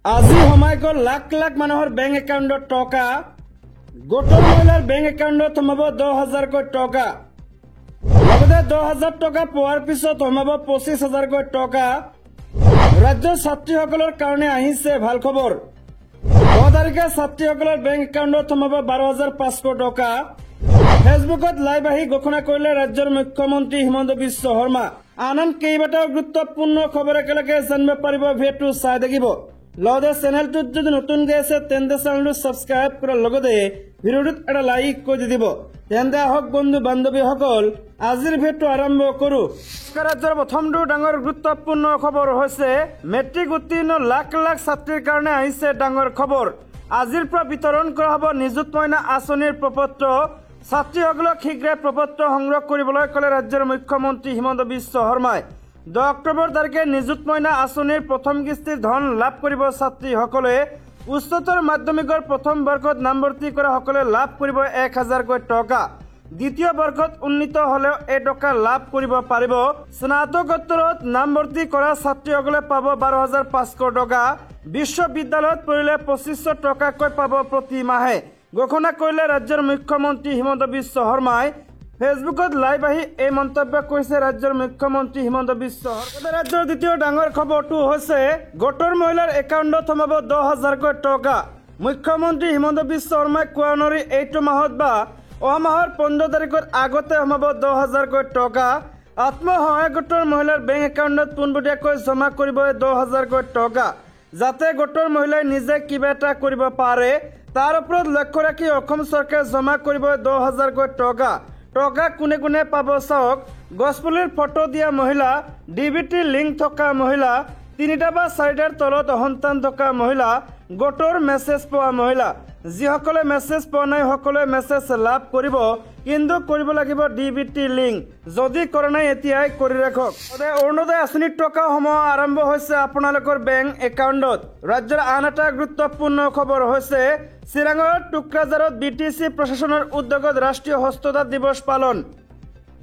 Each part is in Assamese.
আজি সোমাই গ'ল লাখ লাখ মানুহৰ বেংক একাউণ্টত টকা। গোটৰ মহিলাৰ বেংক একাউণ্টত সোমাব 10,000কৈ টকা। লগতে 10,000 টকা পোৱাৰ পিছত সোমাব 25,000কৈ টকা। ৰাজ্যৰ ছাত্ৰীসকলৰ কাৰণে আহিছে ভাল খবৰ। 10 তাৰিখে ছাত্ৰীসকলৰ বেংক একাউণ্টত সোমাব 12,500 টকা। ফেচবুকত লাইভ আহি ঘোষণা কৰিলে ৰাজ্যৰ মুখ্যমন্ত্ৰী হিমন্ত বিশ্ব শৰ্মা। আন কেইবাটাও গুৰুত্বপূৰ্ণ খবৰ একেলগে জানিব পাৰিব। ভিডিঅ'টো চাই থাকিব। লগতে চেনেলটোত যদি নতুনকৈ আছে তেন্তে চেনেলটো ছাবস্ক্ৰাইব কৰাৰ লগতে ভিডিঅ'টোত এটা লাইক কৰি দিব। তেন্তে আহক বন্ধু বান্ধৱীসকল আজিৰ ভিডিঅ'টো আৰম্ভ কৰোঁ। ৰাজ্যৰ প্ৰথমটো ডাঙৰ গুৰুত্বপূৰ্ণ খবৰ হৈছে মেট্ৰিক উত্তীৰ্ণ লাখ লাখ ছাত্ৰীৰ কাৰণে আহিছে ডাঙৰ খবৰ। আজিৰ পৰা বিতৰণ কৰা হ'ব নিযুত মইনা আঁচনিৰ প্ৰপত্ৰ। ছাত্ৰীসকলক শীঘ্ৰে প্ৰপত্ৰ সংগ্ৰহ কৰিবলৈ ক'লে ৰাজ্যৰ মুখ্যমন্ত্ৰী হিমন্ত বিশ্ব শৰ্মাই। 10 অক্টোবৰ তাৰিখে নিযুত মইনা আঁচনিৰ প্ৰথম কিস্তিৰ ধন লাভ কৰিব ছাত্ৰীসকলে। উচ্চতৰ মাধ্যমিকৰ প্ৰথম বৰ্গত নামভৰ্তি কৰা সকলে লাভ কৰিব 1,000কৈ টকা। দ্বিতীয় বৰ্গত উন্নীত হলেও এই টকা লাভ কৰিব পাৰিব। স্নাতকোত্তৰত নামভৰ্তি কৰা ছাত্ৰীসকলে পাব 12,500 টকা। বিশ্ববিদ্যালয়ত পঢ়িলে 2,500 টকাকৈ পাব প্ৰতি মাহে। ঘোষণা কৰিলে ৰাজ্যৰ মুখ্যমন্ত্ৰী হিমন্ত বিশ্ব শৰ্মাই। ফেচবুকত লাইভ আহি এই মন্তব্য কৰিছে ৰাজ্যৰ মুখ্যমন্ত্ৰী হিমন্ত বিশ্ব শৰ্মাই। ৰাজ্যৰ দ্বিতীয় ডাঙৰ খবৰটো হৈছে গোটৰ মহিলাৰ একাউণ্টত সোমাব 10,000কৈ টকা। মুখ্যমন্ত্ৰী হিমন্ত বিশ্ব শৰ্মাই কোৱা অনুসৰি এইটো মাহত বা অহা মাহৰ 15 তাৰিখৰ আগতে সোমাব 10,000কৈ টকা। আত্মসহায়ক গোটৰ মহিলাৰ বেংক একাউণ্টত পোনপটীয়াকৈ জমা কৰিব 10,000কৈ টকা। যাতে গোটৰ মহিলাই নিজে কিবা এটা কৰিব পাৰে তাৰ ওপৰত লক্ষ্য ৰাখি অসম চৰকাৰে জমা কৰিব 10,000কৈ টকা। টকা কোনে কোনে পাব চাওক। গছপুলিৰ ফটো দিয়া মহিলা, ডিবিটি লিংক থকা মহিলা, 3টা বা 4টাৰ তলত সন্তান থকা মহিলা, গোটৰ মেছেজ পোৱা মহিলা। যিসকলে মেছেজ পোৱা নাই সকলোৱে মেছেজ লাভ কৰিব, কিন্তু কৰিব লাগিব ডিবিটি লিংক। যদি কৰা নাই এতিয়াই কৰি ৰাখক। অৰুণোদয় আঁচনিৰ টকাসমূহ আৰম্ভ হৈছে আপোনালোকৰ বেংক একাউণ্টত। ৰাজ্যৰ আন এটা গুৰুত্বপূৰ্ণ খবৰ হৈছে চিৰাঙৰ টুক্ৰাঝাৰত BTC প্ৰশাসনৰ উদ্যোগত ৰাষ্ট্ৰীয় হস্ততাঁত দিৱস পালন।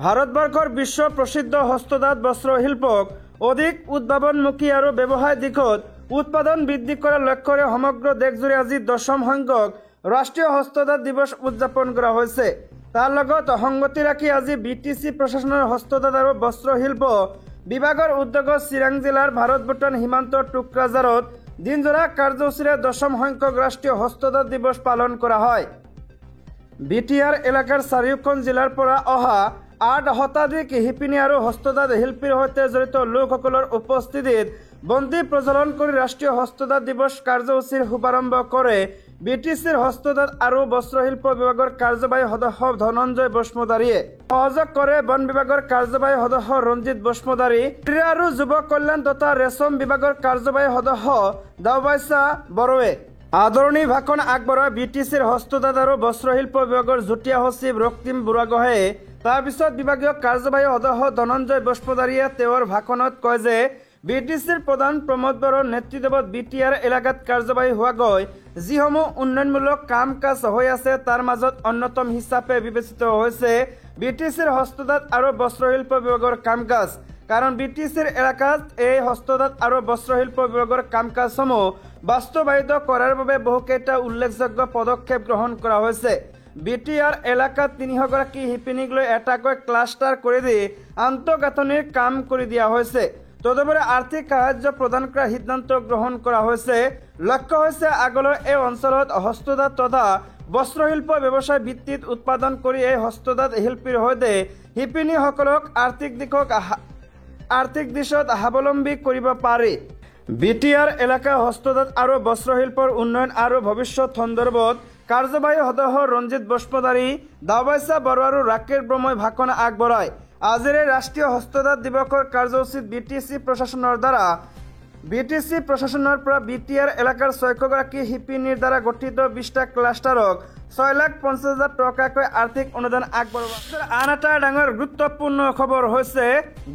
ভাৰতবৰ্ষৰ বিশ্ব প্ৰসিদ্ধ হস্ততাঁত বস্ত্ৰশিল্পক অধিক উদ্ভাৱনমুখী আৰু ব্যৱসায় দিশত উৎপাদন বৃদ্ধি কৰাৰ লক্ষ্যৰে সমগ্ৰ দেশজুৰি আজি 10ম সংখ্যক ৰাষ্ট্ৰীয় হস্ততাঁত দিৱস উদযাপন কৰা হৈছে। তাৰ লগত সংগতি ৰাখি আজি BTC প্ৰশাসনৰ হস্ততাঁত আৰু বস্ত্ৰশিল্প বিভাগৰ উদ্যোগত চিৰাং জিলাৰ ভাৰত ভূটান সীমান্তৰ টুক্ৰাঝাৰত দিনজোৰা কাৰ্যসূচীৰে 10ম সংখ্যক ৰাষ্ট্ৰীয় হস্ততাঁত দিৱস পালন কৰা হয়। BTR এলেকাৰ চাৰিওখন জিলাৰ পৰা অহা 8 শতাধিক শিপিনী আৰু হস্ততাঁত শিল্পীৰ সৈতে জড়িত লোকসকলৰ উপস্থিতিত বন্তি প্ৰজ্বলন কৰি ৰাষ্ট্ৰীয় হস্ততাঁত দিৱস কাৰ্যসূচীৰ শুভাৰম্ভ কৰে BTCৰ হস্ততাঁত আৰু বস্ত্ৰশিল্প বিভাগৰ কাৰ্যবাহী সদস্য ধনঞ্জয় বসুমতাৰীয়ে। সহযোগ কৰে বন বিভাগৰ কাৰ্যবাহী সদস্য ৰঞ্জিত বসুমতাৰী, ক্ৰীড়া আৰু যুৱ কল্যাণ তথা ৰেচম বিভাগৰ কাৰ্যবাহী সদস্য দাওবাইচা বড়োৱে। আদৰণি ভাষণ আগবঢ়ায় BTCৰ হস্ততাঁত আৰু বস্ত্ৰশিল্প বিভাগৰ যুটীয়া সচিব ৰক্তিম বুঢ়াগোহাঁয়ে। তাৰপিছত বিভাগীয় কাৰ্যবাহী সদস্য ধনঞ্জয় বসুমতাৰীয়ে তেওঁৰ ভাষণত কয় যে BTCৰ প্ৰধান প্ৰমোদ বড়োৰ নেতৃত্বত BTR এলেকাত কাৰ্যবাহী হোৱাকৈ যিসমূহ উন্নয়নমূলক কাম কাজ হৈ আছে তাৰ মাজত অন্যতম হিচাপে বিবেচিত হৈছে BTCৰ হস্ততাঁত আৰু বস্ত্ৰশিল্প বিভাগৰ কাম কাজ। কাৰণ BTCৰ এলেকাত এই হস্ততাঁত আৰু বস্ত্ৰশিল্প বিভাগৰ কাম কাজসমূহ বাস্তৱায়িত কৰাৰ বাবে বহুকেইটা উল্লেখযোগ্য পদক্ষেপ গ্ৰহণ কৰা হৈছে। BTR এলেকাত 300 গৰাকী শিপিনীক লৈ এটাকৈ ক্লাষ্টাৰ কৰি দি আন্তঃগাঁথনিৰ কাম কৰি দিয়া হৈছে। তদুপৰি আৰ্থিক সাহায্য প্ৰদান কৰাৰ সিদ্ধান্ত গ্ৰহণ কৰা হৈছে। লক্ষ্য হৈছে আগলৈ এই অঞ্চলত হস্ততাঁত তথা বস্ত্ৰশিল্প ব্যৱসায় ভিত্তিত উৎপাদন কৰি এই হস্ততাঁত শিল্পীৰ সৈতে শিপিনীসকলক আৰ্থিক দিশত স্বাৱলম্বী কৰিব পাৰি। BTR এলেকা হস্ততাঁত আৰু বস্ত্ৰশিল্পৰ উন্নয়ন আৰু ভৱিষ্যত সন্দৰ্ভত কাৰ্যবাহী সদস্য ৰঞ্জিত বসুমতাৰী, দাওবাইচা বড়ো আৰু ৰাকেশ ব্ৰহ্মই ভাষণ আগবঢ়ায়। আজিৰ এই ৰাষ্ট্ৰীয় হস্ততাঁত দিৱসৰ কাৰ্যসূচীত BTC প্ৰশাসনৰ পৰা BTR এলেকাৰ 600 গৰাকী শিপিনীৰ দ্বাৰা গঠিত 20টা ক্লাষ্টাৰক 6,50,000 টকাকৈ আৰ্থিক অনুদান আগবঢ়োৱা। আন এটা ডাঙৰ গুৰুত্বপূৰ্ণ খবৰ হৈছে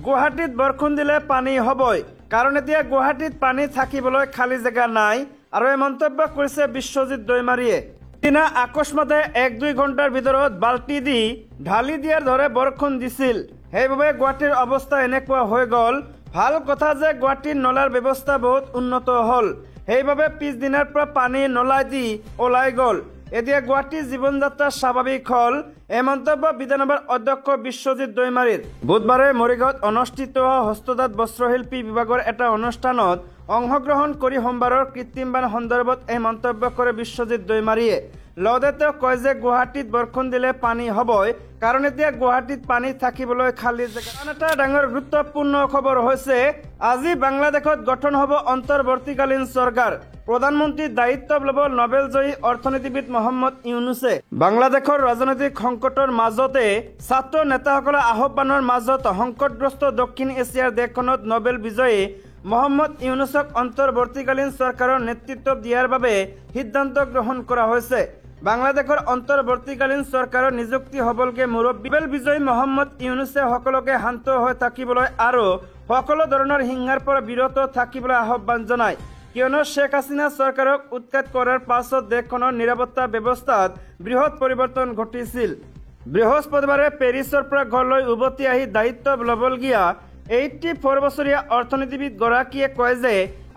গুৱাহাটীত বৰষুণ দিলে পানী হ'বই। কাৰণ এতিয়া গুৱাহাটীত পানী থাকিবলৈ খালী জেগা নাই। আৰু এই মন্তব্য কৰিছে বিশ্বজিৎ দৈমাৰীয়ে। দিনা আকস্মাতে 1-2 ঘণ্টাৰ ভিতৰত বাল্টি দি ঢালি দিয়াৰ দৰে বৰষুণ দিছিল। সেইবাবে গুৱাহাটীৰ অৱস্থা এনেকুৱা হৈ গ'ল। ভাল কথা যে গুৱাহাটীৰ নলাৰ ব্যৱস্থা বহুত উন্নত হ'ল। সেইবাবে পিছদিনাৰ পৰা পানী নলাই দি ওলাই গ'ল। এতিয়া গুৱাহাটীৰ জীৱন-যাত্ৰা স্বাভাৱিক হ'ল, এই মন্তব্য বিধানসভাৰ অধ্যক্ষ বিশ্বজিৎ দৈমাৰীৰ। বুধবাৰে মৰিগাঁৱত অনুষ্ঠিত হস্ততাঁত বস্ত্ৰশিল্পী বিভাগৰ এটা অনুষ্ঠানত অংশগ্ৰহণ কৰি সোমবাৰৰ কৃত্ৰিম বান সন্দৰ্ভত এই মন্তব্য কৰে বিশ্বজিৎ দৈমাৰীয়ে। লগতে তেওঁ কয় যে গুৱাহাটীত বৰষুণ দিলে পানী হ'বই, কাৰণ এতিয়া গুৱাহাটীত পানী থাকিবলৈ খালী জেগা। আন এটা ডাঙৰ গুৰুত্বপূৰ্ণ খবৰ হৈছে আজি বাংলাদেশত গঠন হ'ব অন্তৰ্বৰ্তীকালীন চৰকাৰ। প্ৰধানমন্ত্ৰীৰ দায়িত্ব ল'ব নোবেলজয়ী অৰ্থনীতিবিদ মহম্মদ ইউনুছে। বাংলাদেশৰ ৰাজনৈতিক সংকটৰ মাজতে ছাত্ৰ নেতাসকলৰ আহ্বানৰ মাজত সংকটগ্ৰস্ত দক্ষিণ এছিয়াৰ দেশখনত নোবেল বিজয়ী মহম্মদ ইউনুছক অন্তৰ্বৰ্তীকালীন চৰকাৰৰ নেতৃত্ব দিয়াৰ বাবে সিদ্ধান্ত গ্ৰহণ কৰা হৈছে। বাংলাদেশৰ অন্তৰ্বৰ্তীকালীন চৰকাৰৰ নিযুক্তি হ'বলগীয়া মুৰব্বী নোবেল বিজয়ী মহম্মদ ইউনুছে সকলোকে শান্ত হৈ থাকিবলৈ আৰু সকলো ধৰণৰ হিংসাৰ পৰা বিৰত থাকিবলৈ আহ্বান জনায়, কিয়নো শ্বেখ হাছিনা চৰকাৰক উৎখাত কৰাৰ পাছত দেশখনৰ নিৰাপত্তা ব্যৱস্থাত বৃহৎ পৰিৱৰ্তন ঘটিছিল। বৃহস্পতিবাৰে পেৰিছৰ পৰা ঘৰলৈ উভতি আহি দায়িত্ব ল'বলগীয়া 84 বছৰীয়া অৰ্থনীতিবিদগৰাকীয়ে কয় যে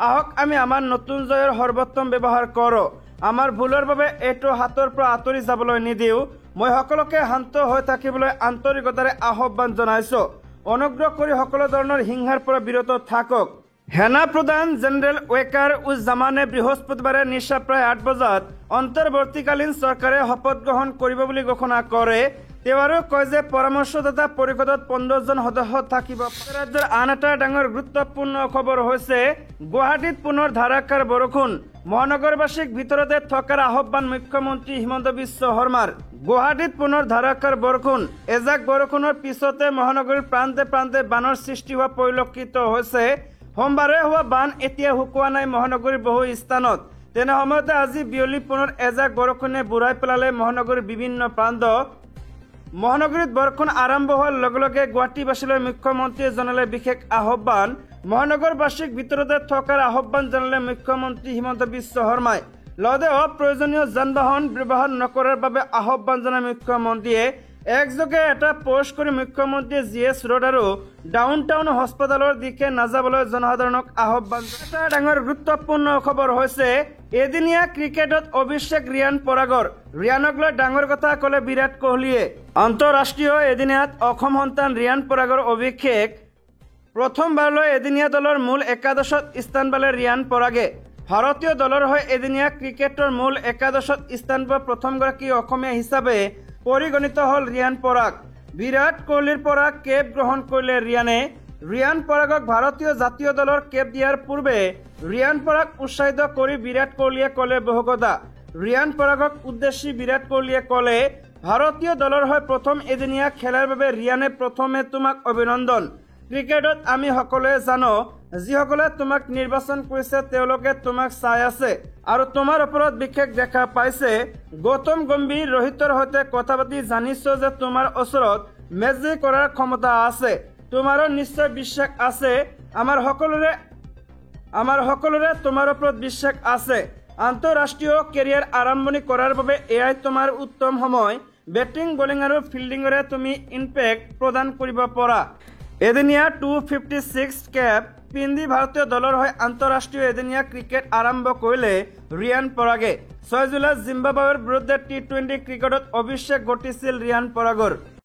আহক আমি আমাৰ নতুন জয়ৰ সৰ্বোত্তম ব্যৱহাৰ কৰোঁ। আমাৰ ভুলৰ বাবে এইটো হাতৰ পৰা আঁতৰি যাবলৈ নিদিওঁ। মই সকলোকে শান্ত হৈ থাকিবলৈ আন্তৰিকতাৰে আহ্বান জনাইছোঁ। অনুগ্ৰহ কৰি সকলো ধৰণৰ হিংসাৰ পৰা বিৰত থাকক। সেনা প্ৰধান জেনেৰেল ৱেকাৰ উজ্জামানে বৃহস্পতিবাৰে নিশা প্ৰায় 8 বজাত অন্তৰ্বৰ্তীকালীন চৰকাৰে শপত গ্ৰহণ কৰিব বুলি ঘোষণা কৰে। তেওঁ আৰু কয় যে পৰামৰ্শদাতা পৰিষদত 15 জন সদস্য থাকিব। ৰাজ্যৰ আন এটা ডাঙৰ গুৰুত্বপূৰ্ণ খবৰ হৈছে গুৱাহাটীত পুনৰ ধাৰাসাৰ বৰষুণ। মহানগৰবাসীক ভিতৰতে থকাৰ আহ্বান মুখ্যমন্ত্ৰী হিমন্ত বিশ্ব শৰ্মাৰ। গুৱাহাটীত পুনৰ ধাৰাসাৰ বৰষুণ। এজাক বৰষুণৰ পিছতে মহানগৰীৰ প্ৰান্তে প্ৰান্তে বানৰ সৃষ্টি হোৱা পৰিলক্ষিত হৈছে। সোমবাৰে হোৱা বান এতিয়া শুকোৱা নাই মহানগৰীৰ বহু স্থানত। তেনে সময়তে আজি বিয়লি পুনৰ এজাক বৰষুণে বুঢ়াই পেলালে মহানগৰীৰ বিভিন্ন প্ৰান্ত। মহানগৰীত বৰষুণ আৰম্ভ হোৱাৰ লগে লগে গুৱাহাটীবাসীলৈ মুখ্যমন্ত্ৰীয়ে জনালে বিশেষ আহ্বান। মহানগৰবাসীক ভিতৰতে থকাৰ আহ্বান জনালে মুখ্যমন্ত্ৰী হিমন্ত বিশ্ব শৰ্মাই। লগতে অপ্ৰয়োজনীয় যান বাহন ব্যৱহাৰ নকৰাৰ বাবে আহ্বান জনায় মুখ্যমন্ত্ৰীয়ে। একযোগে এটা পোষ্ট কৰি মুখ্যমন্ত্ৰীয়ে GS ৰোড আৰু ডাউন টাউন হস্পিটেলৰ দিশে নাযাবলৈ জনসাধাৰণক আহ্বান জনায়। এটা ডাঙৰ গুৰুত্বপূৰ্ণ খবৰ হৈছে এদিনীয়া ক্ৰিকেটত অভিষেক ৰিয়ান পৰাগৰ। ৰিয়ানক লৈ ডাঙৰ কথা ক'লে বিৰাট কোহলীয়ে। আন্তঃৰাষ্ট্ৰীয় এদিনীয়াত অসম সন্তান ৰিয়ান পৰাগৰ অভিষেক। প্ৰথমবাৰলৈ এদিনীয়া দলৰ মূল একাদশত স্থান পালে ৰিয়ান পৰাগে। ভাৰতীয় দলৰ হৈ এদিনীয়া ক্ৰিকেটৰ মূল একাদশত স্থান পোৱা প্ৰথমগৰাকী অসমীয়া হিচাপে পৰিগণিত হ'ল ৰিয়ান পৰাগ। বিৰাট কোহলীৰ পৰা কেপ গ্ৰহণ কৰিলে ৰিয়ানে। ৰিয়ান পৰাগক ভাৰতীয় জাতীয় দলৰ কেপ দিয়াৰ পূৰ্বে ৰিয়ান পৰাগ উৎসাহিত কৰি বিৰাট কোহলীয়ে ক'লে বহু কথা। ৰিয়ান পৰাগক উদ্দেশ্যি বিৰাট কোহলীয়ে ক'লে, ভাৰতীয় দলৰ হৈ প্ৰথম এদিনীয়া খেলাৰ বাবে ৰিয়ানে প্ৰথমে তোমাক অভিনন্দন। ক্ৰিকেটত আমি সকলোৱে জানো যিসকলে তোমাক নিৰ্বাচন কৰিছে তেওঁলোকে তোমাক চাই আছে আৰু তোমাৰ ওপৰত বিশেষ দেখা পাইছে। গৌতম গম্ভীৰ ৰোহিতৰ সৈতে কথা পাতি জানিছো যে তোমাৰ ওচৰত মেজিক কৰাৰ ক্ষমতা আছে। তোমাৰো নিশ্চয় বিশ্বাস আছে। আমাৰ সকলোৰে তোমাৰ ওপৰত বিশ্বাস আছে। আন্তঃৰাষ্ট্ৰীয় কেৰিয়াৰ আৰম্ভণি কৰাৰ বাবে এয়াই তোমাৰ উত্তম সময়। বেটিং বলিং আৰু ফিল্ডিঙৰে তুমি ইম্পেক্ট প্ৰদান কৰিব পৰা। এদিনীয়া 256 কেপ পিন্ধি ভাৰতীয় দলৰ হৈ আন্তঃৰাষ্ট্ৰীয় এদিনীয়া ক্ৰিকেট আৰম্ভ কৰিলে ৰিয়ান পৰাগে। 6 জুলাইত জিম্বাবৱেৰ বিৰুদ্ধে T20 ক্ৰিকেটত অভিষেক ঘটিছিল ৰিয়ান পৰাগৰ।